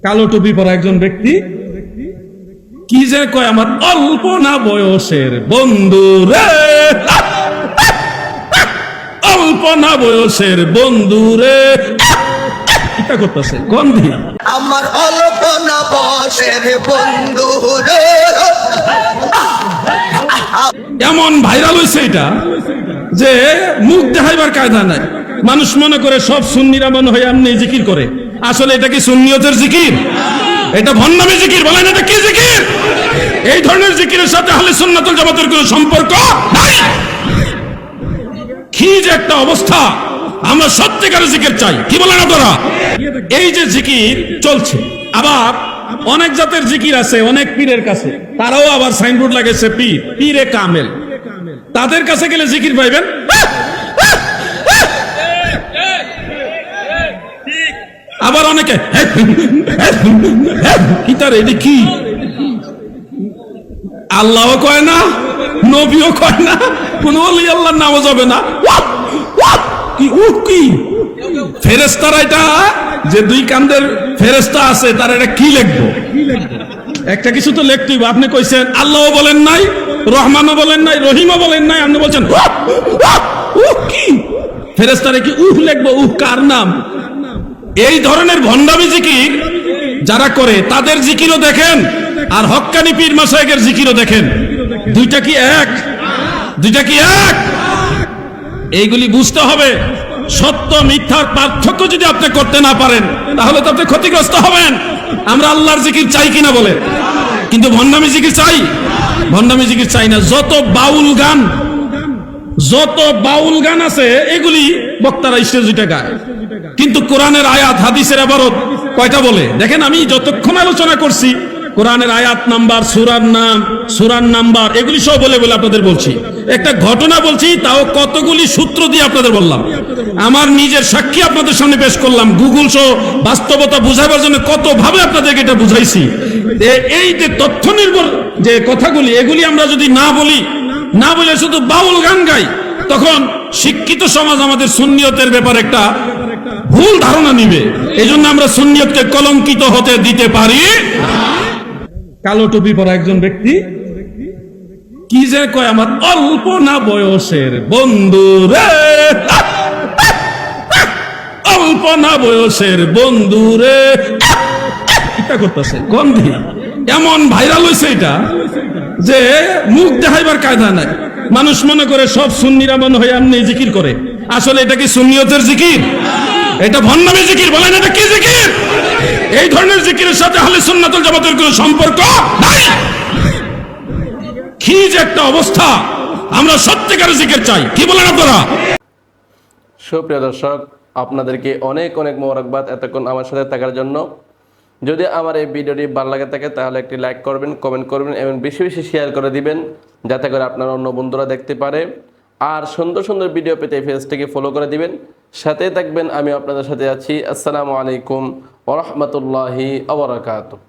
কালো টুপি পরা একজন ব্যক্তি কি যে কয়, আমার অল্প না বয়সের বন্ধু রে, অল্প না বয়সের বন্ধু রে, এটা করতেছে গন্ধি, আমার অল্প না বয়সের বন্ধু রে। এমন ভাইরাল হয়েছে এটা যে মুখ দেখাইবার কায়দা নাই। মানুষ মনে করে সব সুন্নিরা মনে হয় এমনি জিকির করে, আসলে এটা কি সুন্নিয়তের জিকির? এটা ভণ্ডামি জিকির। বলেন এটা কি জিকির? এই ধরনের জিকিরের সাথে আহলে সুন্নাত ওয়াল জামাতের কোনো সম্পর্ক নাই। কি যে একটা অবস্থা! আমরা সত্যিকারের জিকির চাই। কি বলেন আপনারা? এই যে জিকির চলছে, আবার অনেক জাতের জিকির আছে অনেক পীরের কাছে, তারাও আবার সাইনবোর্ড লাগাইছে পীর, পীরে কামেল। তাদের কাছে গেলে জিকির পাইবেন। আবার অনেকে কি তার এটি কি আল্লাহও কয় না, নবীও কয় না, কোন ওলি আল্লাহর নামও যাবে না। কি কি ফেরেশতারা, এটা যে দুই কান্দের ফেরেশতা আছে তার এটা কি লিখবো? একটা কিছু তো লিখতেই। আপনি কইছেন আল্লাহও বলেন নাই, রহমানও বলেন নাই, রহিমও বলেন নাই, আপনি বলছেন কি ফেরেশতারে কি লিখবো? কার নাম? এই ধরনের ভণ্ডামি জিকির যারা করে তাদের জিকিরও দেখেন, আর হক্কানি পীর মাশায়েখের জিকিরও দেখেন। দুইটা কি এক? দুইটা কি এক? এইগুলি বুঝতে হবে। সত্য মিথ্যার পার্থক্য যদি আপনি করতে না পারেন তাহলে তো আপনি ক্ষতিগ্রস্ত হবেন। আমরা আল্লাহর জিকির চাই কিনা বলে, কিন্তু ভণ্ডামি জিকির চাই? ভণ্ডামি জিকির চাই না। যত বাউল গান আছে এগুলি বক্তারা স্টেজে গায়, কিন্তু কোরআনের আয়াত হাদিসের ইবারত কয়টা বলে দেখেন। আমি যতক্ষণ আলোচনা করছি কোরআনের আয়াত নাম্বার, সূরার নাম্বার এগুলি সব বলে বলে আপনাদের বলছি। একটা ঘটনা বলছি, তাও কতগুলি সূত্র দিয়ে আপনাদের বললাম। আমার নিজের সাক্ষী আপনাদের সামনে পেশ করলাম। গুগল সহ বাস্তবতা বুঝাবার জন্য কত ভাবে আপনাদেরকে এটা বুঝাইছি। এই যে তথ্য নির্ভর যে কথাগুলি, এগুলি আমরা যদি না বলে শুধু বাউল গান গাই, তখন শিক্ষিত সমাজ আমাদের সুন্নিয়তের ব্যাপারে একটা ভুল ধারণা নিবে। এই জন্য আমরা সুন্নিয়তকে কলঙ্কিত হতে দিতে পারি। কালো টুপি পরা একজন ব্যক্তি কি যে কয়, আমার অল্প না বয়সের বন্ধু রে, অল্প না বয়সের বন্ধু রে, এটা করতেছে গন্ধি। এমন ভাইরাল হয়েছে এটা যে মুখ দেখাইবার কায়দা নাই। মানুষ মনে করে সব সুন্নিরা মনে হয় এমনি জিকির করে, আসলে এটা কি সুন্নিয়তের জিকির? এটা ভণ্ডামি জিকির। বলেন এটা কি জিকির? এই ধরনের জিকিরের সাথে আহলে সুন্নাত ওয়াল জামাতের কোনো সম্পর্ক নাই। কি যে একটা অবস্থা! আমরা সত্যিকারের জিকির চাই। কি বলেন আপনারা? সুপ্রিয় দর্শক, আপনাদেরকে অনেক অনেক মোবারকবাদ এতক্ষণ আমার সাথে থাকার জন্য। যদি আমার এই ভিডিওটি ভালো লাগে থাকে তাহলে একটি লাইক করবেন, কমেন্ট করবেন এবং বেশি বেশি শেয়ার করে দিবেন, যাতে করে আপনার অন্য বন্ধুরা দেখতে পারে। আর সুন্দর সুন্দর ভিডিও পেতে এই পেজটিকে ফলো করে দিবেন, সাথে থাকবেন। আমি আপনাদের সাথে আছি। আসসালামু আলাইকুম ওয়া রাহমাতুল্লাহি ওয়া বারাকাতুহু।